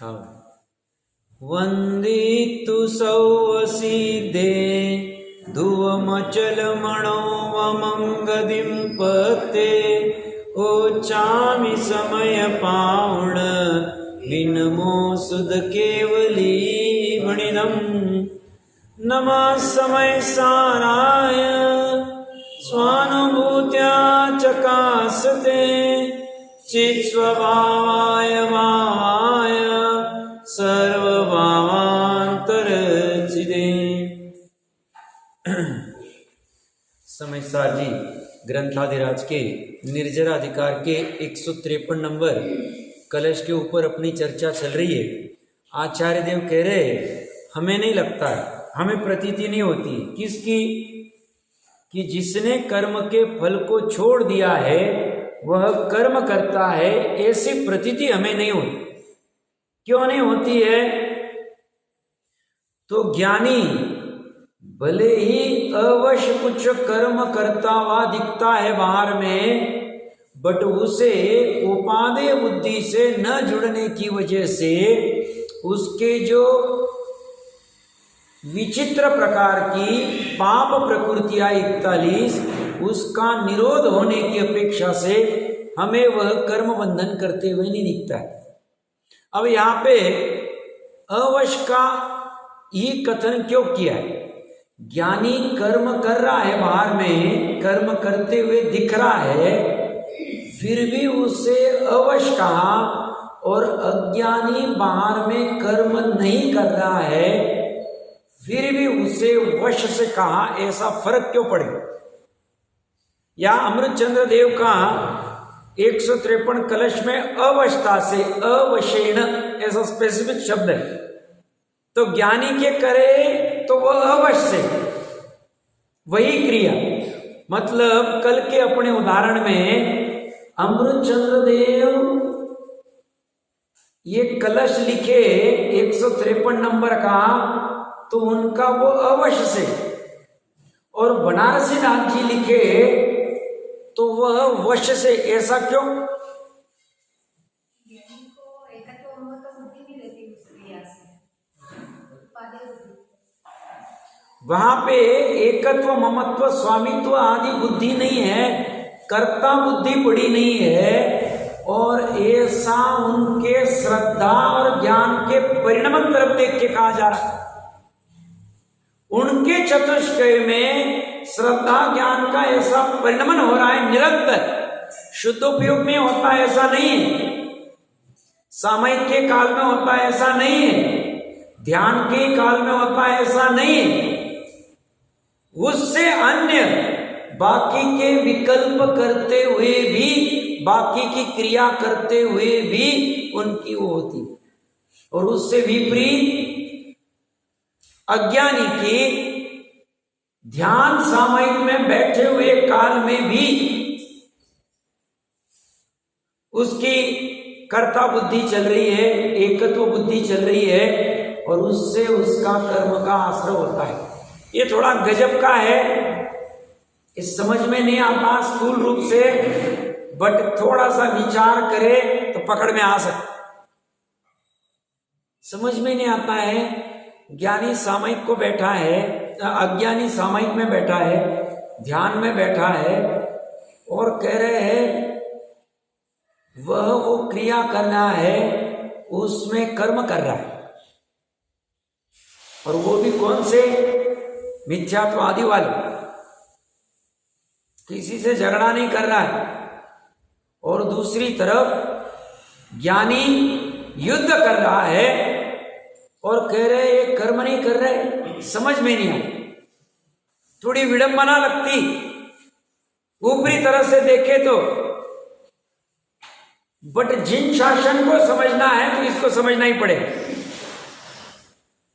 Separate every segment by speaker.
Speaker 1: हाँ। वंदितु सौवसीदे धुवमचलमणो वमंगदिं पते ओचामि समय पावण विनमो सुध केवली मणिदम नमः समय साराय स्वानुभूत्या चकासते चित्स्वभावाय भावाय सर्वभावांतरचिदे। समय सार जी ग्रंथाधिराज के निर्जरा अधिकार के 153 नंबर कलश के ऊपर अपनी चर्चा चल रही है। आचार्य देव कह रहे हमें नहीं लगता है, हमें प्रतीति नहीं होती किसकी, कि जिसने कर्म के फल को छोड़ दिया है वह कर्म करता है, ऐसी प्रतीति हमें नहीं होती। क्यों नहीं होती है? तो ज्ञानी भले ही अवश्य कुछ कर्म करता हुआ दिखता है बाहर में, बट उसे उपादेय बुद्धि से न जुड़ने की वजह से उसके जो विचित्र प्रकार की पाप प्रकृतियां 41 उसका निरोध होने की अपेक्षा से हमें वह कर्म बंधन करते हुए नहीं दिखता है। अब यहाँ पे अवश्य का ही कथन क्यों किया है? ज्ञानी कर्म कर रहा है, बाहर में कर्म करते हुए दिख रहा है, फिर भी उसे अवश्य कहा, और अज्ञानी बाहर में कर्म नहीं कर रहा है फिर भी उसे वश से कहा। ऐसा फर्क क्यों पड़े? या अमृतचंद्र देव का 153 कलश में अवशता से अवशेण ऐसा स्पेसिफिक शब्द है। तो ज्ञानी के करे तो वह अवश्य से वही क्रिया, मतलब कल के अपने उदाहरण में अमृतचंद्र देव ये कलश लिखे 153 नंबर का, तो उनका वो अवश्य से, और बनारसी नाथ जी लिखे तो वह वश से। ऐसा क्यों? वहां पे एकत्व ममत्व स्वामित्व आदि बुद्धि नहीं है, कर्ता बुद्धि बड़ी नहीं है, और ऐसा उनके श्रद्धा और ज्ञान के परिणाम तरफ देख के कहा जा रहा है। उनके चतुष्कय में श्रद्धा ज्ञान का ऐसा परिणमन हो रहा है निरंतर, शुद्ध उपयोग में होता है ऐसा नहीं है, सामयिक के काल में होता है ऐसा नहीं है, ध्यान के काल में होता है ऐसा नहीं है। उससे अन्य बाकी के विकल्प करते हुए भी, बाकी की क्रिया करते हुए भी उनकी वो होती, और उससे विपरीत अज्ञानी की ध्यान सामयिक में बैठे हुए काल में भी उसकी कर्ता बुद्धि चल रही है, एकत्व बुद्धि चल रही है, और उससे उसका कर्म का आश्रय होता है। ये थोड़ा गजब का है, इस समझ में नहीं आता स्थूल रूप से, बट थोड़ा सा विचार करे तो पकड़ में आ सकता। समझ में नहीं आता है। ज्ञानी सामयिक को बैठा है, अज्ञानी सामयिक में बैठा है, ध्यान में बैठा है, और कह रहे हैं वह वो क्रिया करना है, उसमें कर्म कर रहा है, और वो भी कौन से? मिथ्यात्ववादी वाले, किसी से झगड़ा नहीं कर रहा है। और दूसरी तरफ ज्ञानी युद्ध कर रहा है और कह रहे ये कर्म नहीं कर रहे। समझ में नहीं आई, थोड़ी विडंबना लगती ऊपरी तरह से देखे तो, बट जिन शासन को समझना है तो इसको समझना ही पड़ेगा।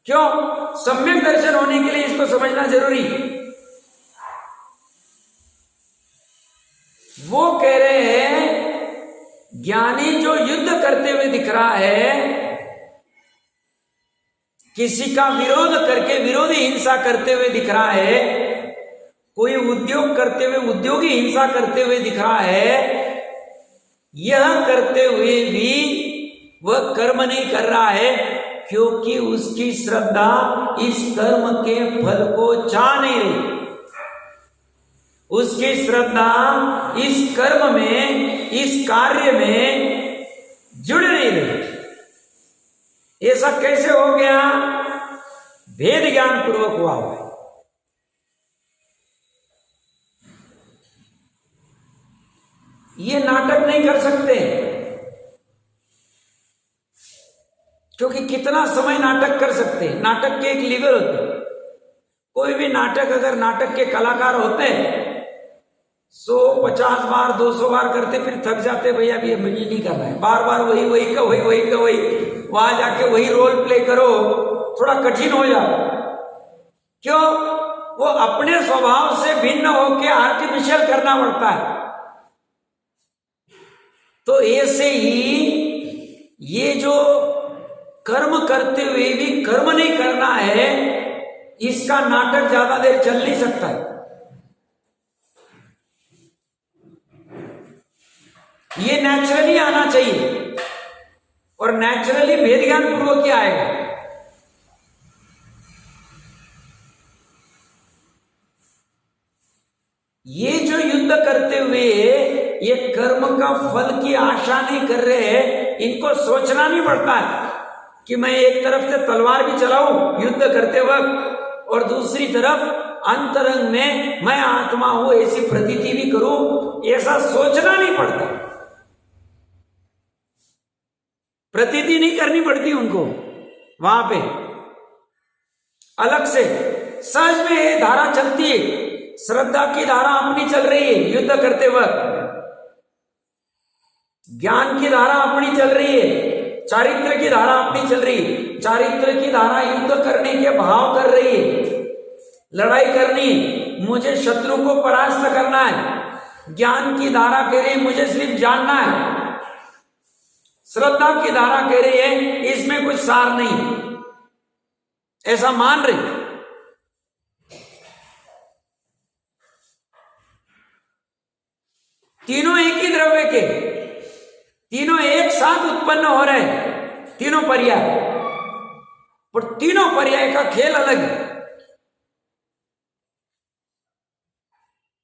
Speaker 1: क्यों? सम्यक दर्शन होने के लिए इसको समझना जरूरी। वो कह रहे हैं ज्ञानी जो युद्ध करते हुए दिख रहा है, किसी का विरोध करके विरोधी हिंसा करते हुए दिख रहा है, कोई उद्योग करते हुए उद्योगी हिंसा करते हुए दिख रहा है, यह करते हुए भी वह कर्म नहीं कर रहा है क्योंकि उसकी श्रद्धा इस कर्म के फल को चाह नहीं रही। उसकी श्रद्धा इस कर्म में, इस कार्य में जुड़ नहीं रही। ऐसा कैसे हो गया? भेद ज्ञान पूर्वक हुआ है। ये नाटक नहीं कर सकते क्योंकि कितना समय नाटक कर सकते हैं। नाटक के एक लीवर होते हैं। कोई भी नाटक, अगर नाटक के कलाकार होते हैं 150 बार 200 बार करते फिर थक जाते, भैया अभी मुझे नहीं करना है, बार बार वही वहां जाके वही रोल प्ले करो, थोड़ा कठिन हो जाए। क्यों? वो अपने स्वभाव से भिन्न होकर आर्टिफिशियल करना पड़ता है। तो ऐसे ही ये जो कर्म करते हुए भी कर्म नहीं करना है, इसका नाटक ज्यादा देर चल नहीं सकता है। ये नेचुरली आना चाहिए और नेचुरली भेद ज्ञान पूर्वक ही आएगा। ये जो युद्ध करते हुए ये कर्म का फल की आशा नहीं कर रहे हैं, इनको सोचना नहीं पड़ता है कि मैं एक तरफ से तलवार भी चलाऊं युद्ध करते वक्त और दूसरी तरफ अंतरंग में मैं आत्मा हूं ऐसी प्रतीति भी करूं। ऐसा सोचना नहीं पड़ता, प्रतीति नहीं करनी पड़ती उनको। वहां पे अलग से सहज में ये धारा चलती है, श्रद्धा की धारा अपनी चल रही है युद्ध करते वक्त, ज्ञान की धारा अपनी चल रही है, चारित्र की धारा अपनी चल रही है। चारित्र की धारा युद्ध करने के भाव कर रही है, लड़ाई करनी, मुझे शत्रु को परास्त करना है। ज्ञान की धारा कह रही है मुझे सिर्फ जानना है। श्रद्धा की धारा कह रही है इसमें कुछ सार नहीं, ऐसा मान रही। तीनों एक ही द्रव्य के, तीनों एक साथ उत्पन्न हो रहे हैं, तीनों पर्याय, पर तीनों पर्याय का खेल अलग है।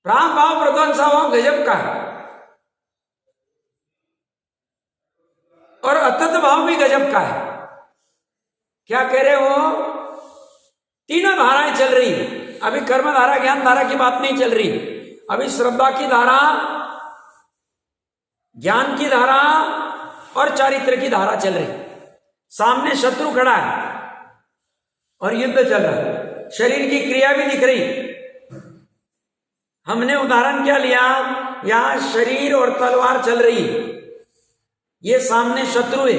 Speaker 1: प्राण भाव प्रध्वंसाभाव गजब का है और अतत भाव भी गजब का है। क्या कह रहे हो? तीनों धाराएं चल रही, अभी कर्म धारा ज्ञान धारा की बात नहीं चल रही, अभी श्रद्धा की धारा, ज्ञान की धारा और चारित्र की धारा चल रही। सामने शत्रु खड़ा है और युद्ध चल रहा है, शरीर की क्रिया भी दिख रही। हमने उदाहरण क्या लिया? यहां शरीर और तलवार चल रही, ये सामने शत्रु है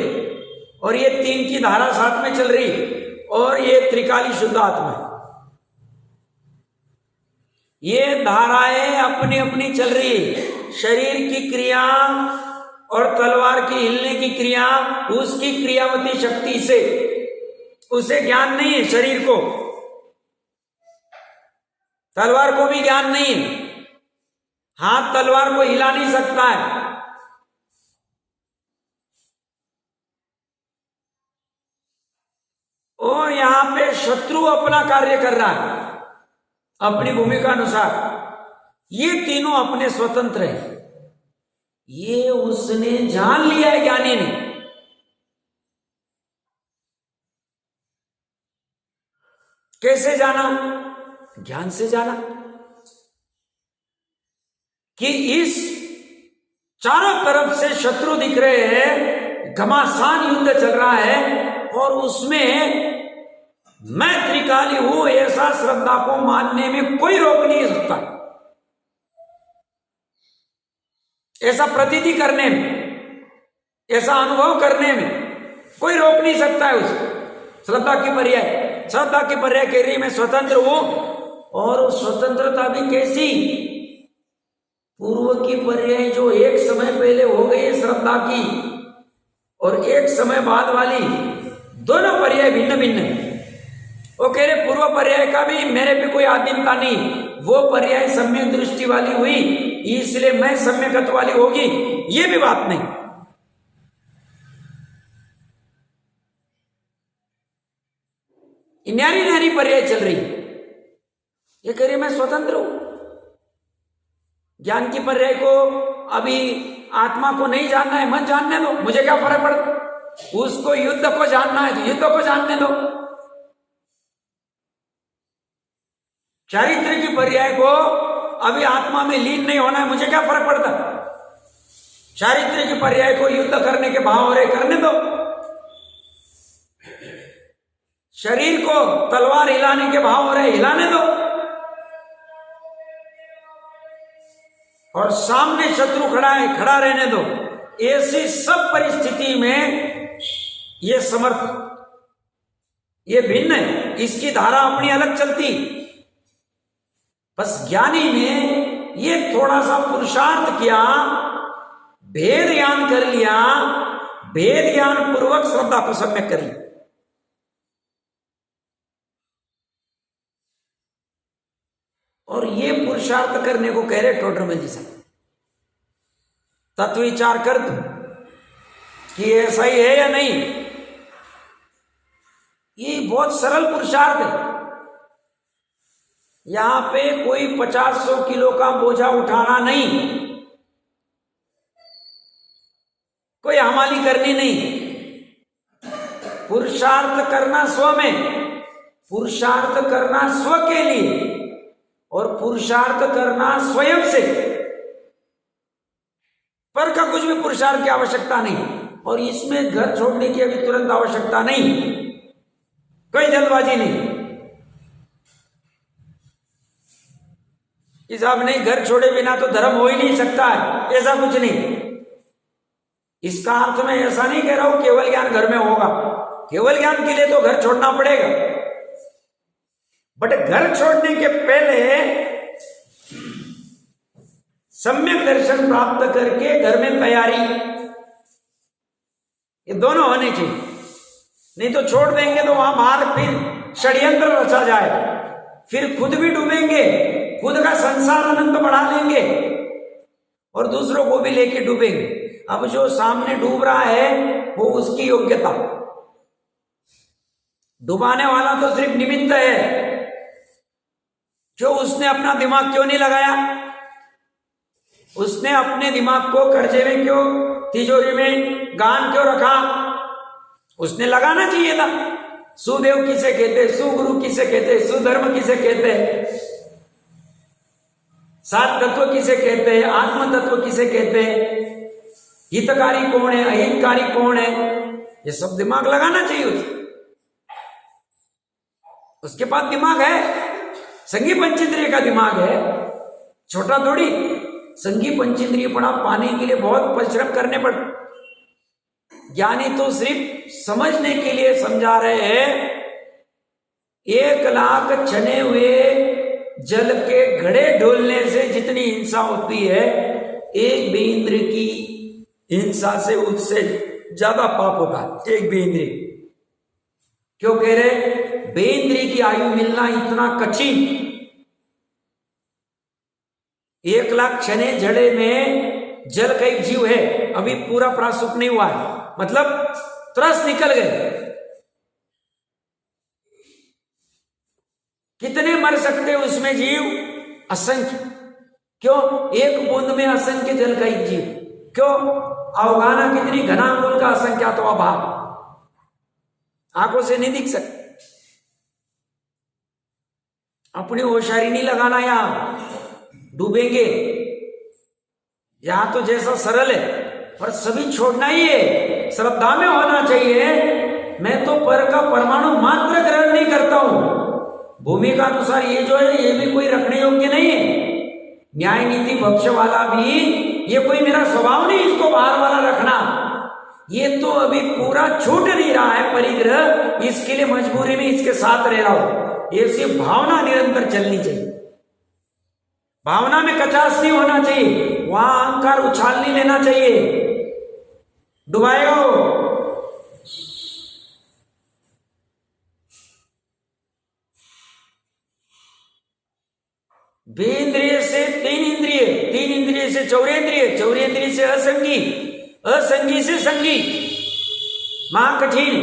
Speaker 1: और ये तीन की धारा साथ में चल रही और ये त्रिकाली शुद्ध आत्मा है। ये धाराएं अपनी अपनी चल रही है। शरीर की क्रिया और तलवार की हिलने की क्रिया, उसकी क्रियावती शक्ति से, उसे ज्ञान नहीं है। शरीर को, तलवार को भी ज्ञान नहीं है। हाथ तलवार को हिला नहीं सकता है। और यहां पे शत्रु अपना कार्य कर रहा है अपनी भूमिका अनुसार। ये तीनों अपने स्वतंत्र हैं। ये उसने जान लिया है ज्ञानी ने। कैसे जाना? ज्ञान से जाना कि इस चारों तरफ से शत्रु दिख रहे हैं, घमासान युद्ध चल रहा है और उसमें मैं त्रिकाली हूं ऐसा श्रद्धा को मानने में कोई रोक नहीं सकता। ऐसा प्रतीति करने में, ऐसा अनुभव करने में कोई रोक नहीं सकता है उसको। श्रद्धा की पर्याय, श्रद्धा की पर्याय कह रही मैं स्वतंत्र हूं। और स्वतंत्रता भी कैसी? पूर्व की पर्याय जो एक समय पहले हो गई श्रद्धा की और एक समय बाद वाली, दोनों पर्याय भिन्न भिन्न है। वो कह रहे पूर्व पर्याय का भी मेरे पे कोई आधीनता नहीं, वो पर्याय सम्यक दृष्टि वाली हुई इसलिए मैं सम्यकत्व वाली होगी, ये भी बात नहीं। न्यारी न्यारी पर्याय चल रही। ये कह रही मैं स्वतंत्र हूं। ज्ञान की पर्याय को अभी आत्मा को नहीं जानना है, मत जानने दो, मुझे क्या फर्क पड़ता। उसको युद्ध को जानना है तो युद्ध को जानने दो। चारित्र की पर्याय को अभी आत्मा में लीन नहीं होना है, मुझे क्या फर्क पड़ता। चारित्र की पर्याय को युद्ध करने के भाव हो रहे, करने दो। शरीर को तलवार हिलाने के भाव हो रहे, हिलाने दो। और सामने शत्रु खड़ा है, खड़ा रहने दो। ऐसी सब परिस्थिति में ये समर्थ, ये भिन्न है, इसकी धारा अपनी अलग चलती। बस ज्ञानी ने ये थोड़ा सा पुरुषार्थ किया, भेद ज्ञान कर लिया, भेद ज्ञान पूर्वक श्रद्धा को सम्यक करी। और ये पुरुषार्थ करने को कह रहे टोडरमल जी साहब। तत्व विचार कर तू कि ऐसा ही है या नहीं। ये बहुत सरल पुरुषार्थ है। यहां पे कोई 50-100 किलो का बोझा उठाना नहीं, कोई हमाली करनी नहीं। पुरुषार्थ करना स्व में, पुरुषार्थ करना स्व के लिए, और पुरुषार्थ करना स्वयं से। पर का कुछ भी पुरुषार्थ की आवश्यकता नहीं। और इसमें घर छोड़ने की अभी तुरंत आवश्यकता नहीं, कोई जल्दबाजी नहीं। कि साहब नहीं, घर छोड़े बिना तो धर्म हो ही नहीं सकता है, ऐसा कुछ नहीं। इसका अर्थ मैं ऐसा नहीं कह रहा हूं केवल ज्ञान घर में होगा। केवल ज्ञान के लिए तो घर छोड़ना पड़ेगा, बट घर छोड़ने के पहले सम्यक दर्शन प्राप्त करके घर में तैयारी, ये दोनों होने चाहिए। नहीं तो छोड़ देंगे तो वहां बाहर फिर षड्यंत्र रचा जाए, फिर खुद भी डूबेंगे, खुद का संसार अनंत बढ़ा लेंगे और दूसरों को भी लेके डूबेंगे। अब जो सामने डूब रहा है वो उसकी योग्यता, डुबाने वाला तो सिर्फ निमित्त है। जो उसने अपना दिमाग क्यों नहीं लगाया, उसने अपने दिमाग को कर्जे में क्यों, तिजोरी में गान क्यों रखा, उसने लगाना चाहिए था। सुदेव किसे कहते, सुगुरु किसे कहते, सुधर्म किसे कहते, सात तत्व किसे कहते हैं, आत्म तत्व किसे कहते हैं, हितकारी कौन है, अहितकारी कौन है, ये सब दिमाग लगाना चाहिए उसके पास दिमाग है। संगी पंचेंद्रिय का दिमाग है, छोटा थोड़ी। संगी पंचेंद्रिय पड़ा पाने के लिए बहुत परिश्रम करने पड़ते। ज्ञानी तो सिर्फ समझने के लिए समझा रहे हैं। 1 लाख छने हुए जल के घड़े ढोलने से जितनी हिंसा होती है, एक भी इंद्र की हिंसा से उससे ज्यादा पाप होता है। एक भी इंद्र क्यों कह रहे, बेंद्री की आयु मिलना इतना कठिन। 1 लाख छने झड़े में जल का एक जीव है, अभी पूरा प्रासुप नहीं हुआ है, मतलब त्रस निकल गए। कितने मर सकते उसमें जीव, असंख्य। क्यों, एक बूंद में असंख्य जल का एक जीव। क्यों, अवगाहना कितनी घनांगुल का असंख्यात अभाव, आंखों से नहीं दिख सकते। अपनी होशियारी नहीं लगाना, यहां डूबेंगे। यहां तो जैसा सरल है पर सभी छोड़ना ही है, श्रद्धा में होना चाहिए। मैं तो पर का परमाणु मात्र ग्रहण नहीं करता हूं, भूमि का अनुसार ये जो है ये भी कोई रखने योग्य नहीं है। न्याय नीति भक्ष वाला भी ये कोई मेरा स्वभाव नहीं इसको बाहर वाला रखना। ये तो अभी पूरा छूट नहीं रहा है परिग्रह, इसके लिए मजबूरी में इसके साथ रह रहा हूं। ये सिर्फ भावना निरंतर चलनी चाहिए, भावना में कचास नहीं होना चाहिए, वहां अहंकार उछाल नहीं लेना चाहिए, डुबाएगा वो। बेंद्रिय से 3 इंद्रिय, 3 इंद्रिय से चौरेंद्रिय, चौरेंद्रिय से असंगी, असंगी से संगी। मां कठिन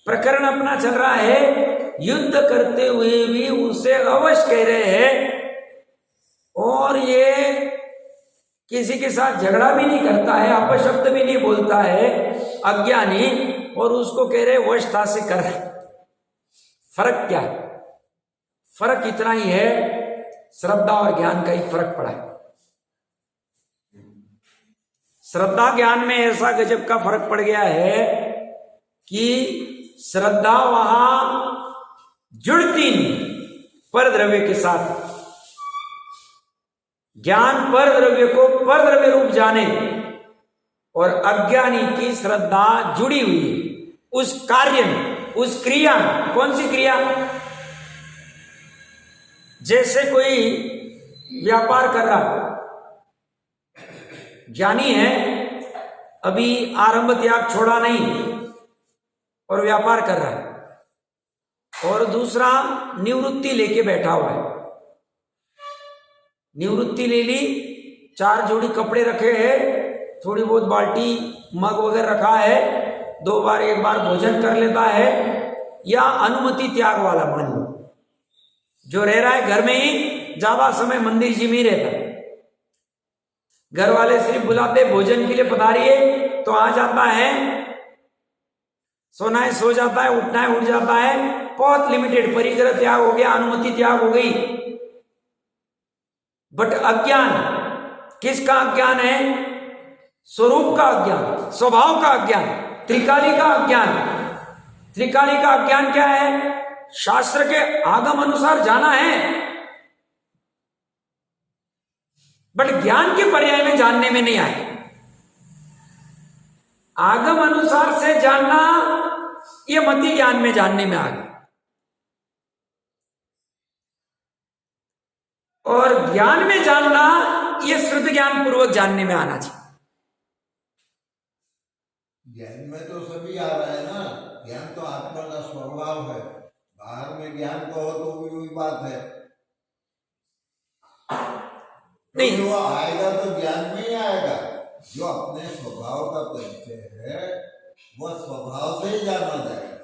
Speaker 1: प्रकरण अपना चल रहा है, युद्ध करते हुए भी उसे अवश्य कह रहे हैं, और ये किसी के साथ झगड़ा भी नहीं करता है, अपशब्द भी नहीं बोलता है अज्ञानी, और उसको कह रहे वशता से कर। फर्क क्या है? फर्क इतना ही है, श्रद्धा और ज्ञान का ही फर्क पड़ा है। श्रद्धा ज्ञान में ऐसा गजब का फर्क पड़ गया है कि श्रद्धा वहां जुड़ती नहीं पर द्रव्य के साथ, ज्ञान पर द्रव्य को पर द्रव्य रूप जाने, और अज्ञानी की श्रद्धा जुड़ी हुई है उस कार्य में, उस क्रिया में। कौन सी क्रिया? जैसे कोई व्यापार कर रहा है, ज्ञानी है, अभी आरंभ त्याग छोड़ा नहीं और व्यापार कर रहा है, और दूसरा निवृत्ति लेके बैठा हुआ है। निवृत्ति ले ली, 4 जोड़ी कपड़े रखे हैं, थोड़ी बहुत बाल्टी मग वगैरह रखा है, 2 बार 1 बार भोजन कर लेता है, या अनुमति त्याग वाला मान लो, जो रह रहा है घर में ही, ज्यादा समय मंदिर जी में ही रहता है। घर वाले सिर्फ बुलाते भोजन के लिए पधारिए तो आ जाता है, सोना है सो जाता है, उठना है उठ जाता है, बहुत लिमिटेड। परिग्रह त्याग हो गया, अनुमति त्याग हो गई। बट अज्ञान, किसका अज्ञान है? स्वरूप का अज्ञान, स्वभाव का अज्ञान, त्रिकाली का अज्ञान। त्रिकाली का अज्ञान क्या है? शास्त्र के आगम अनुसार जाना है, बट ज्ञान के पर्याय में जानने में नहीं आए। आगम अनुसार से जानना, ये मति ज्ञान में जानने में आ गया, और ज्ञान में जानना, ये श्रुत ज्ञान पूर्वक जानने में आना चाहिए।
Speaker 2: ज्ञान में तो सभी आ रहा है ना, ज्ञान तो आत्मा का स्वभाव है, बाहर में ज्ञान कहो तो भी बात है नहीं। जो आएगा तो ज्ञान में ही आएगा, जो अपने स्वभाव का परिचय है वह स्वभाव से ही जाना जाएगा।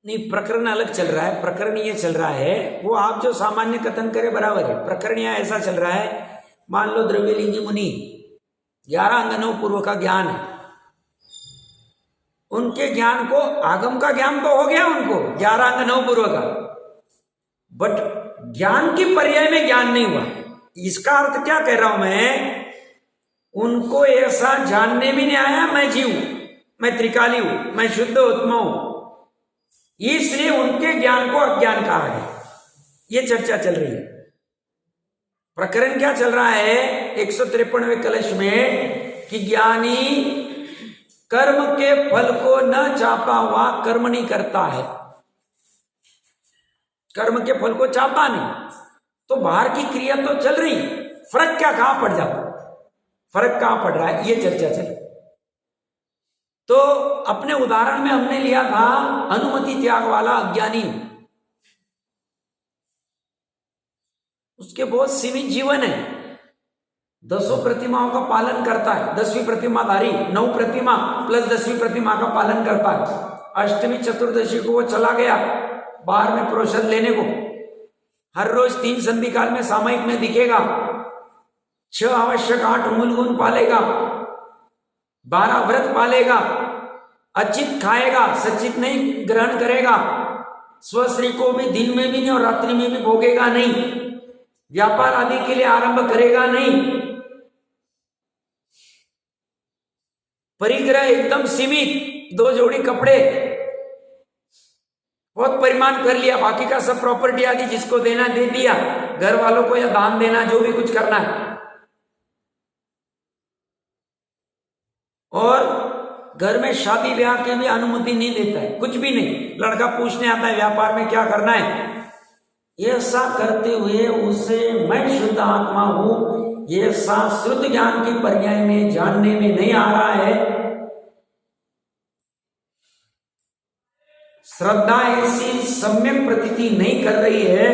Speaker 1: नहीं, प्रकरण अलग चल रहा है। प्रकरण ये चल रहा है, वो आप जो सामान्य कथन करे बराबर है। प्रकरण यहां ऐसा चल रहा है, मान लो द्रव्यलिंगी मुनि 11 अंगनों पूर्व का ज्ञान है, उनके ज्ञान को, आगम का ज्ञान तो हो गया उनको 11 अंगनों पूर्व का, बट ज्ञान की पर्याय में ज्ञान नहीं हुआ। इसका अर्थ क्या कह रहा हूं मैं? उनको ऐसा जानने भी नहीं आया मैं जीव, मैं त्रिकाली हूं, मैं शुद्ध आत्मा हूं, इसलिए उनके ज्ञान को अज्ञान कहा है। यह चर्चा चल रही है। प्रकरण क्या चल रहा है 153वें कलश में कि ज्ञानी कर्म के फल को न चाहता हुआ कर्म नहीं करता है। कर्म के फल को चाहता नहीं, तो बाहर की क्रिया तो चल रही, फर्क क्या कहां पड़ जाता, फर्क कहां पड़ रहा है, ये चर्चा चली। तो अपने उदाहरण में हमने लिया था अनुमति त्याग वाला अज्ञानी, उसके बहुत सीमित जीवन है, 10 प्रतिमाओं का पालन करता है, 10वीं प्रतिमाधारी, 9 प्रतिमा प्लस 10वीं प्रतिमा का पालन करता है। अष्टमी चतुर्दशी को वो चला गया बाहर में प्रोशन लेने को, हर रोज 3 संधि काल में सामयिक में दिखेगा, 6 आवश्यक 8 मूल गुण पालेगा, 12 व्रत पालेगा, अचित खाएगा, सचित नहीं ग्रहण करेगा, स्वश्री को भी दिन में भी नहीं और रात्रि में भी भोगेगा नहीं, व्यापार आदि के लिए आरंभ करेगा नहीं, परिग्रह एकदम सीमित, 2 जोड़ी कपड़े, बहुत परिमाण कर लिया, बाकी का सब प्रॉपर्टी आदि जिसको देना दे दिया, घर वालों को या दान देना, जो भी कुछ करना है। और घर में शादी ब्याह की भी अनुमति नहीं देता है, कुछ भी नहीं। लड़का पूछने आता है व्यापार में क्या करना है, ऐसा करते हुए उसे मैं शुद्ध आत्मा हूं, ये श्रुत ज्ञान की पर्याय में जानने में नहीं आ रहा है। श्रद्धा ऐसी सम्यक प्रतीति नहीं कर रही है,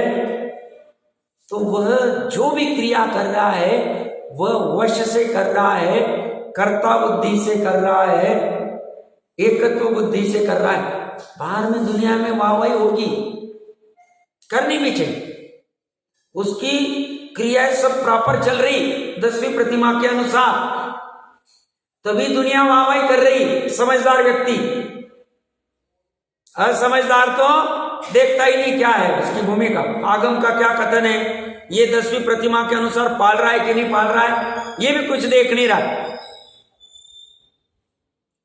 Speaker 1: तो वह जो भी क्रिया कर रहा है वह वश से कर रहा है, कर्ता बुद्धि से कर रहा है, एकत्व बुद्धि से कर रहा है, बाहर में दुनिया में वाहवाही होगी, करनी भी चाहिए, उसकी क्रियाएं सब प्रॉपर चल रही 10वीं प्रतिमा के अनुसार, तभी दुनिया वाहवाही कर रही, समझदार व्यक्ति। असमझदार तो देखता ही नहीं क्या है उसकी भूमिका, आगम का क्या कथन है, ये 10वीं प्रतिमा के अनुसार पाल रहा है कि नहीं पाल रहा है, ये भी कुछ देख नहीं रहा।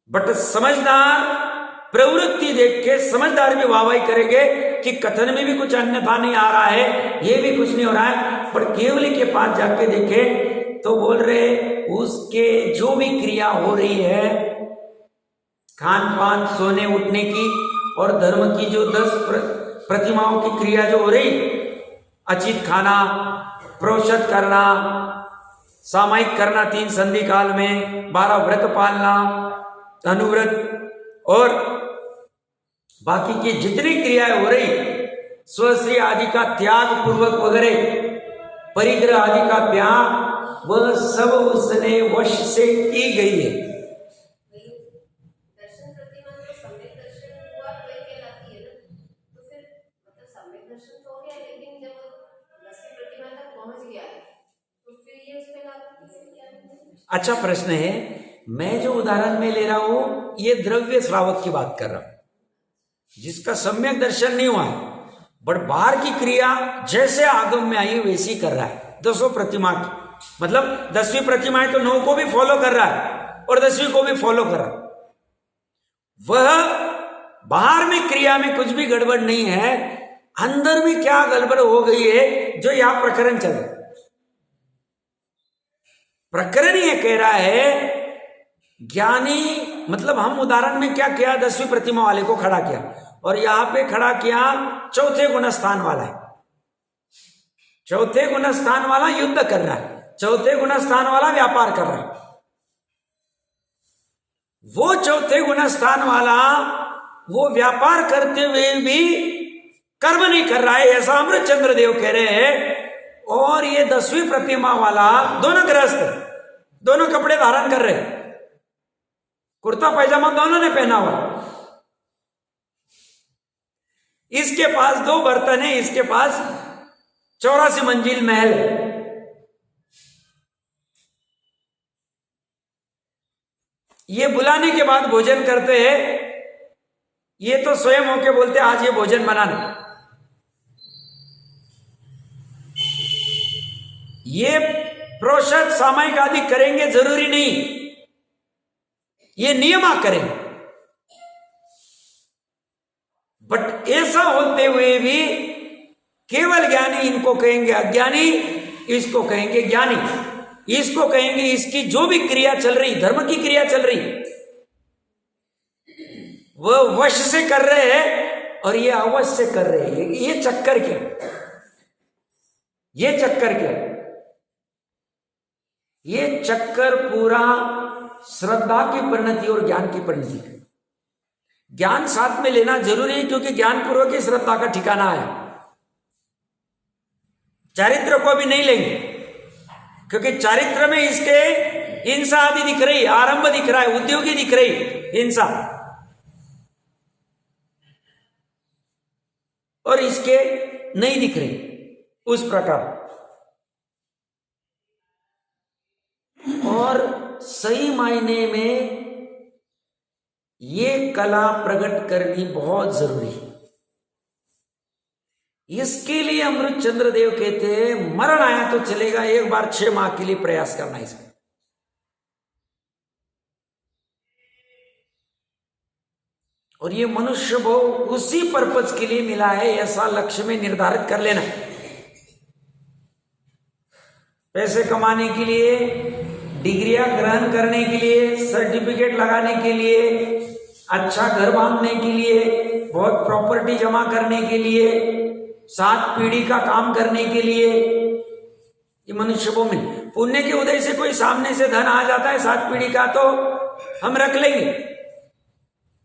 Speaker 1: बट समझदार प्रवृत्ति देख के समझदार भी वाहवाही करेंगे कि कथन में भी कुछ अन्यथा नहीं आ रहा है, ये भी कुछ नहीं हो रहा है, पर केवली के पास जाके देखे तो बोल रहे उसके जो भी क्रिया हो रही है, खान पान सोने उठने की और धर्म की जो 10 प्रतिमाओं की क्रिया जो हो रही, अचित खाना, प्रोषद करना, सामायिक करना 3 संधि काल में, 12 व्रत पालना, अनुव्रत और बाकी की जितनी क्रियाएं हो रही, स्वश्री आदि का त्याग पूर्वक वगैरह, परिग्रह आदि का त्याग, वह सब उसने वश से की गई है।
Speaker 3: दर्शन प्रतिमा तो सम्यक दर्शन हुआ तो ये कहलाती है ना, तो फिर मतलब सम्यक दर्शन तो हो गया, लेकिन जब 10वीं प्रतिमा तक पहुंच गया तो फिर ये उसमें लागू क्या है?
Speaker 1: अच्छा प्रश्न है। मैं जो उदाहरण में ले रहा हूं ये द्रव्य श्रावक की बात कर रहा हूं, जिसका सम्यक दर्शन नहीं हुआ, बट बाहर की क्रिया जैसे आगम में आई वैसी कर रहा है 10 प्रतिमा की, मतलब 10वीं प्रतिमा है तो 9 को भी फॉलो कर रहा है और 10वीं को भी फॉलो कर रहा है। वह बाहर में क्रिया में कुछ भी गड़बड़ नहीं है, अंदर में क्या गड़बड़ हो गई है जो यह प्रकरण चल रहा है। प्रकरण ये कह रहा है ज्ञानी, मतलब हम उदाहरण में क्या किया, 10वीं प्रतिमा वाले को खड़ा किया और यहां पे खड़ा किया चौथे गुण स्थान वाला है, चौथे गुण स्थान वाला युद्ध कर रहा है, चौथे गुण स्थान वाला व्यापार कर रहा है। वो चौथे गुण स्थान वाला वो व्यापार करते हुए भी कर्म नहीं कर रहा है, ऐसा अमृतचंद्र देव कह रहे हैं। और ये 10वीं प्रतिमा वाला दोनों गृहस्थ, दोनों कपड़े धारण कर रहे, कुर्ता पैजामा दोनों ने पहना हुआ, इसके पास 2 बर्तन है, इसके पास 84 मंजिल महल है। ये बुलाने के बाद भोजन करते हैं, ये तो स्वयं होके बोलते आज ये भोजन बनाना, ये प्रोषद सामायिक आदि करेंगे जरूरी नहीं, ये नियमा करें, बट ऐसा होते हुए भी केवल ज्ञानी इनको कहेंगे अज्ञानी, इसको कहेंगे ज्ञानी, इसको कहेंगे इसकी जो भी क्रिया चल रही, धर्म की क्रिया चल रही, वह वश से कर रहे हैं और ये अवश्य कर रहे हैं। ये चक्कर क्या, ये चक्कर क्या, ये चक्कर पूरा श्रद्धा की परिणति और ज्ञान की परिणति। ज्ञान साथ में लेना जरूरी है क्योंकि ज्ञान पूर्वक ही श्रद्धा का ठिकाना है। चारित्र को भी नहीं लेंगे क्योंकि चारित्र में इसके हिंसा आदि दिख रही, आरंभ दिख रहा है, उद्योगी दिख रही हिंसा, और इसके नहीं दिख रही उस प्रकार। और सही मायने में ये कला प्रकट करनी बहुत जरूरी है। इसके लिए अमृतचंद्र देव कहते हैं मरण आया तो चलेगा, एक बार 6 माह के लिए प्रयास करना इसमें। और ये मनुष्य भाव उसी पर्पज के लिए मिला है, ऐसा लक्ष्य में निर्धारित कर लेना। पैसे कमाने के लिए, डिग्रियां ग्रहण करने के लिए, सर्टिफिकेट लगाने के लिए, अच्छा घर बांधने के लिए, बहुत प्रॉपर्टी जमा करने के लिए, 7 पीढ़ी का काम करने के लिए, ये मनुष्य को मिल। पुण्य के उदय से कोई सामने से धन आ जाता है 7 पीढ़ी का तो हम रख लेंगे,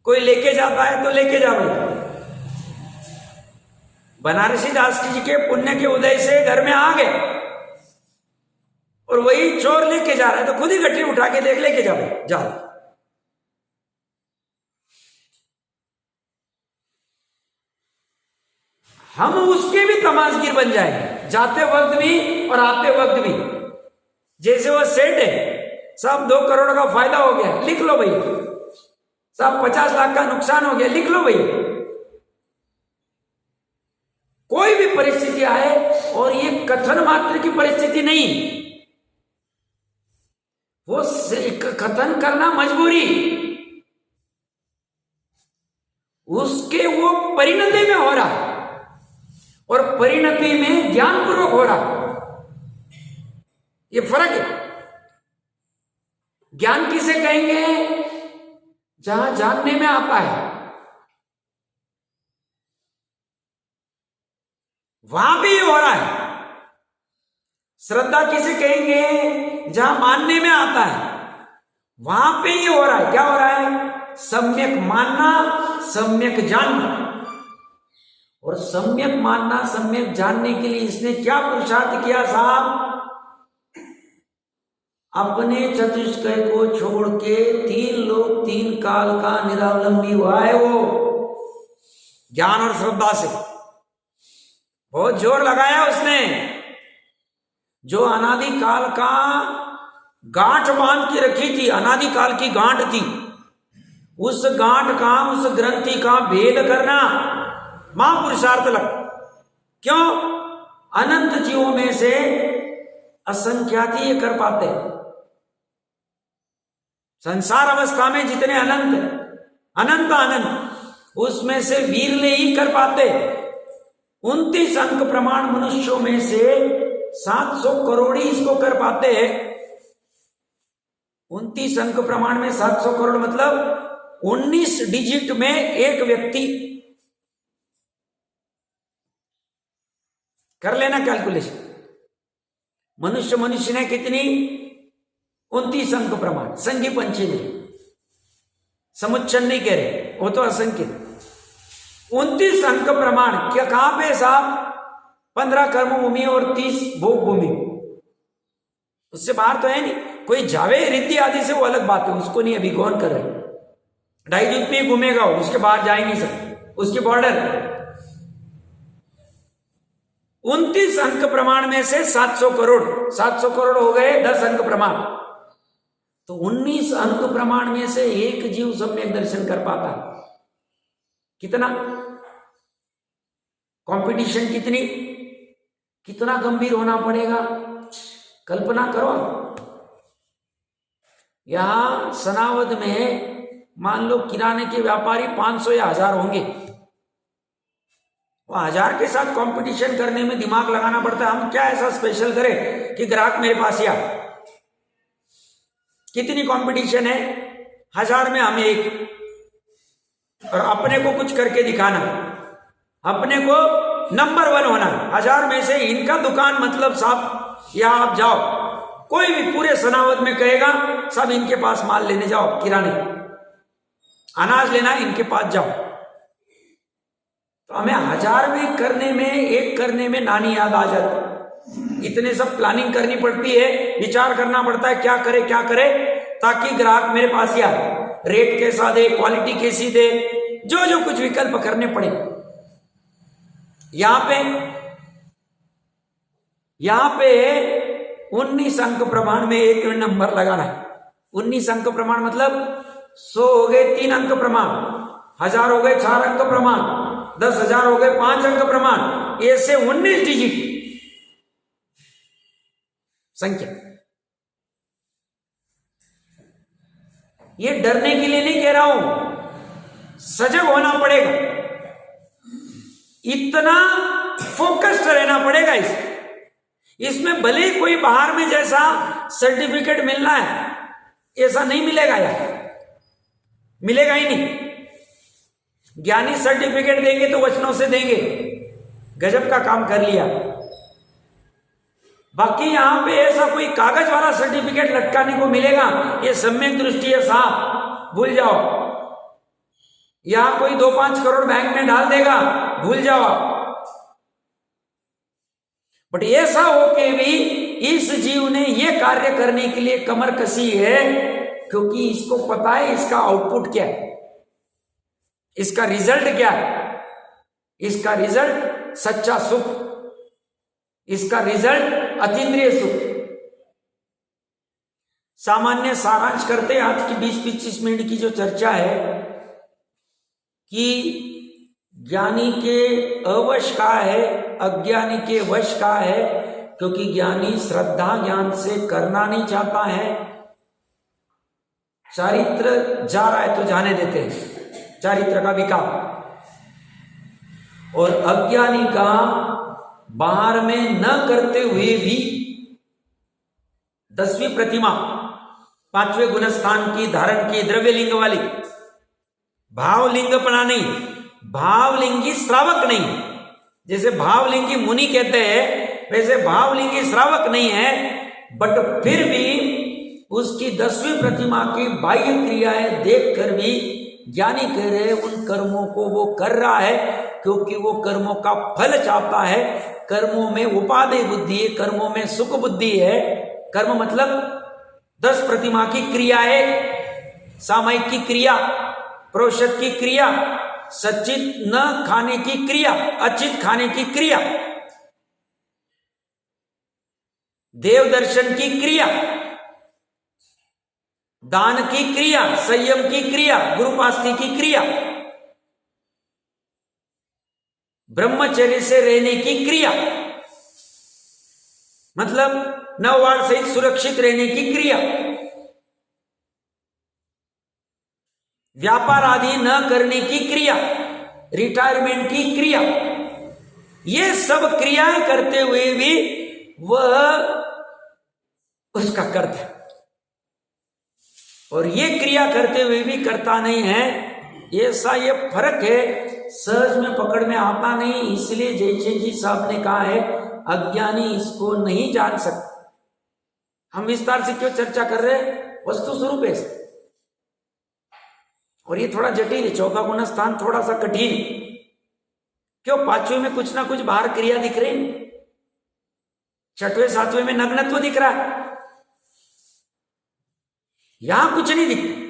Speaker 1: कोई लेके जाता है तो लेके जाओ। बनारसी दास जी के पुण्य के उदय से घर में आ गए और वही चोर लेके जा रहा है तो खुद ही गठरी उठा के देख लेके जाओ, जाओ। हम उसके भी तमाशगीर बन जाएंगे, जाते वक्त भी और आते वक्त भी। जैसे वो सेठ है, सब 2 करोड़ का फायदा हो गया, लिख लो भैया। सब 50 लाख का नुकसान हो गया, लिख लो भैया। कोई भी परिस्थिति आए, और ये कथन मात्र की परिस्थिति नहीं, वो कथन करना मजबूरी, उसके वो परिणति में हो रहा, और परिणति में ज्ञानपूर्वक हो रहा। ये फर्क है। ज्ञान किसे कहेंगे? जहां जानने में आता है, वहां भी हो रहा है। श्रद्धा किसे कहेंगे? जहां मानने में आता है, वहां पे ये हो रहा है। क्या हो रहा है? सम्यक मानना, सम्यक जानना। और सम्यक मानना, सम्यक जानने के लिए इसने क्या पुरुषार्थ किया साहब? अपने चतुष्कय को छोड़ के 3 लोक 3 काल का निरावलंबी हुआ है वो, ज्ञान और श्रद्धा से बहुत जोर लगाया उसने। जो अनादि काल का गांठ बांध के रखी थी, अनादि काल की गांठ थी, उस गांठ का, उस ग्रंथि का भेद करना महापुरुषार्थ लग। क्यों? अनंत जीवों में से असंख्यात ही ये कर पाते। संसार अवस्था में जितने अनंत अनंत, उसमें से वीरले ही कर पाते। 29 अंक प्रमाण मनुष्यों में से 700 करोड़ ही इसको कर पाते हैं। 29 अंक प्रमाण में 700 करोड़ मतलब 19 डिजिट में एक व्यक्ति। कर लेना कैलकुलेशन। मनुष्य ने कितनी? 29 अंक प्रमाण। संघी पंची नहीं, समुच्चन नहीं कह रहे, वो तो असंख्य। 29 अंक प्रमाण क्या? कहां पे साहब? 15 कर्म भूमि और 30 भोग भूमि, उससे बाहर तो है नहीं। कोई जावे रिद्धि आदि से वो अलग बात है, उसको नहीं अभी गौन कर रहे। 2.5 युद्ध में घूमेगा, उसके बाहर जा ही नहीं सकते, उसके बॉर्डर। 29 अंक प्रमाण में से 700 करोड़, 700 करोड़ हो गए 10 अंक प्रमाण। तो 19 अंक प्रमाण में से एक जीव सम्यक दर्शन कर पाता। कितना कंपटीशन, कितना गंभीर होना पड़ेगा, कल्पना करो। यहां सनावद में मान लो किराने के व्यापारी 500 या 1000 होंगे। वो 1000 के साथ कंपटीशन करने में दिमाग लगाना पड़ता है। हम क्या ऐसा स्पेशल करें कि ग्राहक मेरे पास ही आए? कितनी कंपटीशन है? 1000 में हम एक, और अपने को कुछ करके दिखाना, अपने को नंबर 1 होना। 1000 में से इनका दुकान मतलब साहब, यहां आप जाओ, कोई भी पूरे सनावद में कहेगा सब इनके पास माल लेने जाओ, किराने अनाज लेना इनके पास जाओ। तो हमें 1000 में करने में, एक करने में नानी याद आ जाती। इतने सब प्लानिंग करनी पड़ती है, विचार करना पड़ता है क्या करे ताकि ग्राहक मेरे पास ही आए। रेट कैसा दे, क्वालिटी कैसी दे, जो कुछ विकल्प करने पड़े। यहां पे 19 अंक प्रमाण में एक नंबर लगाना है। 19 अंक प्रमाण मतलब 100 हो गए 3 अंक प्रमाण, 1000 हो गए 4 अंक प्रमाण, 10,000 हो गए 5 अंक प्रमाण, ऐसे 19 डिजिट संख्या। ये डरने के लिए नहीं कह रहा हूं, सजग होना पड़ेगा, इतना फोकस्ड रहना पड़ेगा। इसमें भले ही कोई बाहर में जैसा सर्टिफिकेट मिलना है ऐसा नहीं मिलेगा यार, मिलेगा ही नहीं। ज्ञानी सर्टिफिकेट देंगे तो वचनों से देंगे, गजब का काम कर लिया। बाकी यहां पे ऐसा कोई कागज वाला सर्टिफिकेट लटकाने को मिलेगा, ये सम्यक दृष्टि है साहब, भूल जाओ। यहां कोई 2-5 करोड़ बैंक में डाल देगा, भूल जाओ। बट ऐसा हो के भी इस जीव ने ये कार्य करने के लिए कमर कसी है, क्योंकि इसको पता है इसका आउटपुट क्या है, इसका रिजल्ट क्या है। इसका रिजल्ट सच्चा सुख, इसका रिजल्ट अतीन्द्रिय सुख। सामान्य सारांश करते आज की 20-25 मिनट की जो चर्चा है कि ज्ञानी के अवश का है, अज्ञानी के वश का है, क्योंकि ज्ञानी श्रद्धा ज्ञान से करना नहीं चाहता है। चारित्र जा रहा है तो जाने देते हैं, चारित्र का विकार। और अज्ञानी का बाहर में न करते हुए भी 10वीं प्रतिमा 5वें गुणस्थान की धारण की, द्रव्यलिंग वाली, भावलिंगपना नहीं, भावलिंगी श्रावक नहीं। जैसे भावलिंगी मुनि कहते हैं वैसे भावलिंगी श्रावक नहीं है, बट फिर भी उसकी 10वीं प्रतिमा की बाह्य क्रियाएं देखकर भी ज्ञानी कह रहे उन कर्मों को वो कर रहा है क्योंकि वो कर्मों का फल चाहता है। कर्मों में उपादेय बुद्धि है, कर्मों में सुख बुद्धि है। कर्म मतलब 10 प्रतिमा की क्रिया है, सामयिक की क्रिया, प्रोषद की क्रिया, सचित न खाने की क्रिया, अचित खाने की क्रिया, देव दर्शन की क्रिया, दान की क्रिया, संयम की क्रिया, गुरुपास्ति की क्रिया, ब्रह्मचर्य से रहने की क्रिया, मतलब नववार से सुरक्षित रहने की क्रिया, व्यापार आदि न करने की क्रिया, रिटायरमेंट की क्रिया। ये सब क्रियाएं करते हुए भी वह उसका कर्ता है, और ये क्रिया करते हुए भी करता नहीं है। ऐसा ये फर्क है, सहज में पकड़ में आता नहीं। इसलिए जयचंद जी साहब ने कहा है अज्ञानी इसको नहीं जान सकता। हम विस्तार से क्यों चर्चा कर रहे हैं? वस्तु स्वरूप है, और ये थोड़ा जटिल है। 4वां गुण स्थान थोड़ा सा कठिन। क्यों? 5वें में कुछ ना कुछ बाहर क्रिया दिख रही है, 6वें 7वें में नग्नत्व दिख रहा है, यहां कुछ नहीं दिखता।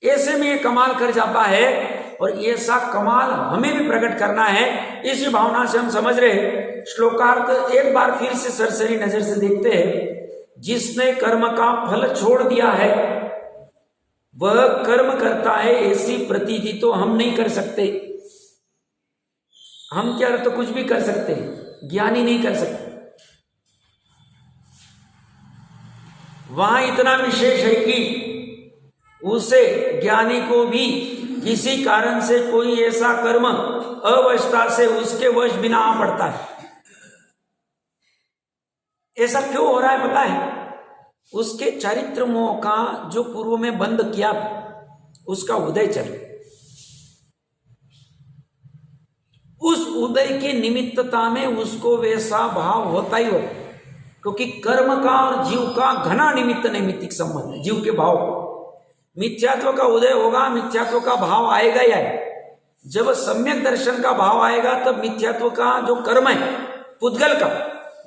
Speaker 1: ऐसे में ये कमाल कर जाता है, और ऐसा कमाल हमें भी प्रकट करना है। इसी भावना से हम समझ रहे। श्लोकार्थ एक बार फिर से सरसरी नजर से देखते हैं। जिसने कर्म का फल छोड़ दिया है वह कर्म करता है, ऐसी प्रतीति तो हम नहीं कर सकते। हम क्या तो कुछ भी कर सकते हैं, ज्ञानी नहीं कर सकते। वहां इतना विशेष है कि उसे ऐसी को भी किसी कारण से कोई ऐसा कर्म अवशता से उसके वश बिना आ पड़ता है। ऐसा क्यों हो रहा है पता है? उसके चारित्र मोह का जो पूर्व में बंद किया उसका उदय चल, उस उदय की निमित्तता में उसको वैसा भाव होता ही होता, क्योंकि कर्म का और जीव का घना निमित्त नैमित्तिक संबंध है। जीव के भाव को मिथ्यात्व का उदय होगा, मिथ्यात्व का भाव आएगा ही आएगा। जब सम्यक दर्शन का भाव आएगा तब मिथ्यात्व का जो कर्म है पुद्गल का,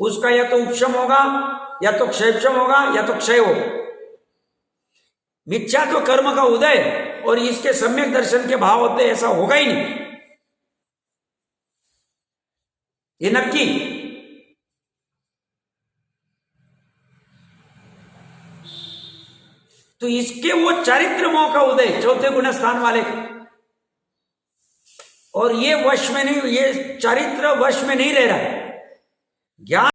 Speaker 1: उसका या तो उपशम होगा, या तो क्षयक्षम होगा, या तो क्षय होगा। मिथ्यात्व कर्म का उदय और इसके सम्यक दर्शन के भाव होते, ऐसा होगा ही नहीं, ये नक्की। तो इसके वो चारित्र मोह का उदय 4थे गुणस्थान वाले, और ये वश में नहीं, ये चारित्र वश में नहीं रह रहा है। ज्ञान